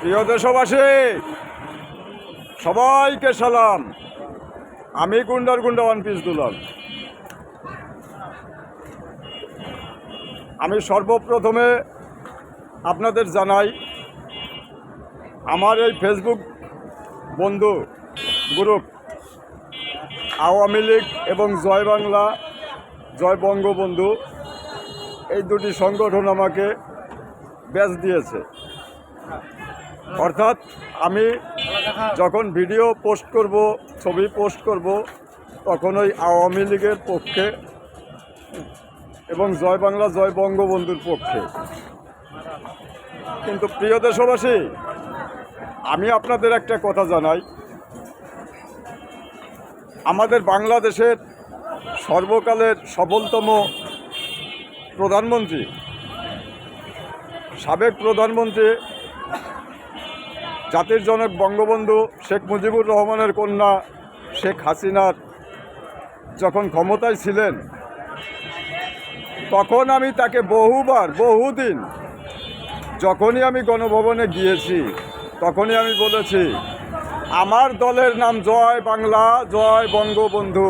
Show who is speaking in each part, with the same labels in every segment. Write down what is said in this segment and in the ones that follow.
Speaker 1: প্রিয় দেশবাসী, সবাইকে সালাম। আমি গুন্ডার গুন্ডা ওয়ান পিস দুলাল। আমি সর্বপ্রথমে আপনাদের জানাই, আমার এই ফেসবুক বন্ধু গ্রুপ আওয়ামী লীগ এবং জয় বাংলা, জয় বঙ্গবন্ধু, এই দুটি সংগঠন আমাকে ব্যাচ দিয়েছে। অর্থাৎ আমি যখন ভিডিও পোস্ট করব, ছবি পোস্ট করব, তখন ওই আওয়ামী লীগের পক্ষে এবং জয় বাংলা, জয় বঙ্গবন্ধুর পক্ষে। কিন্তু প্রিয় দেশবাসী, আমি আপনাদের একটা কথা জানাই, আমাদের বাংলাদেশের সর্বকালের সফলতম প্রধানমন্ত্রী, সাবেক প্রধানমন্ত্রী, জাতির জনক বঙ্গবন্ধু শেখ মুজিবুর রহমানের কন্যা শেখ হাসিনার যখন ক্ষমতায় ছিলেন, তখন আমি তাকে বহুদিন যখনই আমি গণভবনে গিয়েছি, তখনই আমি বলেছি, আমার দলের নাম জয় বাংলা, জয় বঙ্গবন্ধু।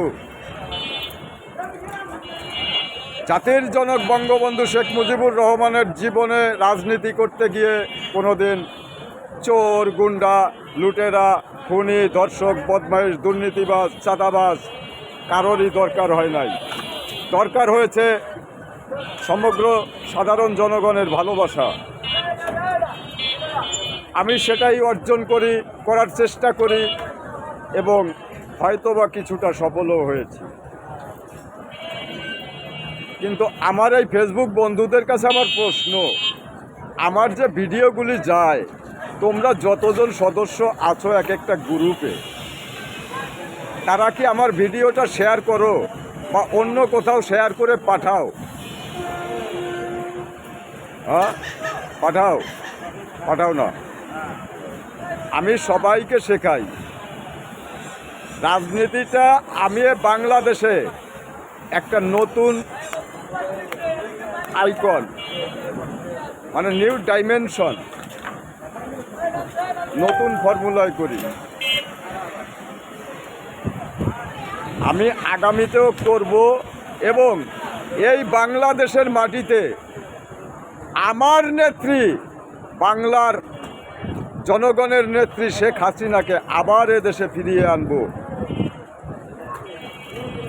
Speaker 1: জাতির জনক বঙ্গবন্ধু শেখ মুজিবুর রহমানের জীবনে রাজনীতি করতে গিয়ে কোনোদিন চোর, গুন্ডা, লুটেরা, খুনি, ধর্ষক, বদমাইশ, দুর্নীতিবাজ, চাঁদাবাজ কারোরই দরকার হয় নাই। দরকার হয়েছে সমগ্র সাধারণ জনগণের ভালোবাসা। আমি সেটাই অর্জন করার চেষ্টা করি এবং হয়তোবা কিছুটা সফলও হয়েছি। কিন্তু আমার এই ফেসবুক বন্ধুদের কাছে আমার প্রশ্ন, আমার যে ভিডিওগুলি যায়, তোমরা যতজন সদস্য আছো এক একটা গ্রুপে, তারা কি আমার ভিডিওটা শেয়ার করো বা অন্য কোথাও শেয়ার করে পাঠাও? হ্যাঁ, পাঠাও না। আমি সবাইকে শেখাই, রাজনীতিটা আমি বাংলাদেশে একটা নতুন আইকন, মানে নিউ ডাইমেনশন, নতুন ফর্মুলায় করি। আমি আগামীতেও করব এবং এই বাংলাদেশের মাটিতে আমার নেত্রী, বাংলার জনগণের নেত্রী শেখ হাসিনাকে আবার এদেশে ফিরিয়ে আনব।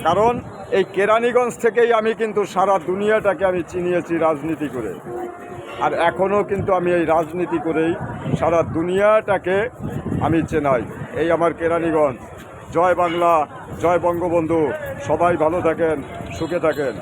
Speaker 1: কারণ এই কেরানীগঞ্জ থেকেই আমি কিন্তু সারা দুনিয়াটাকে আমি চিনিয়েছি রাজনীতি করে, আর এখনও কিন্তু আমি এই রাজনীতি করেই সারা দুনিয়াটাকে আমি চেনাই। এই আমার কেরানীগঞ্জ। জয় বাংলা, জয় বঙ্গবন্ধু। সবাই ভালো থাকেন, সুখে থাকেন।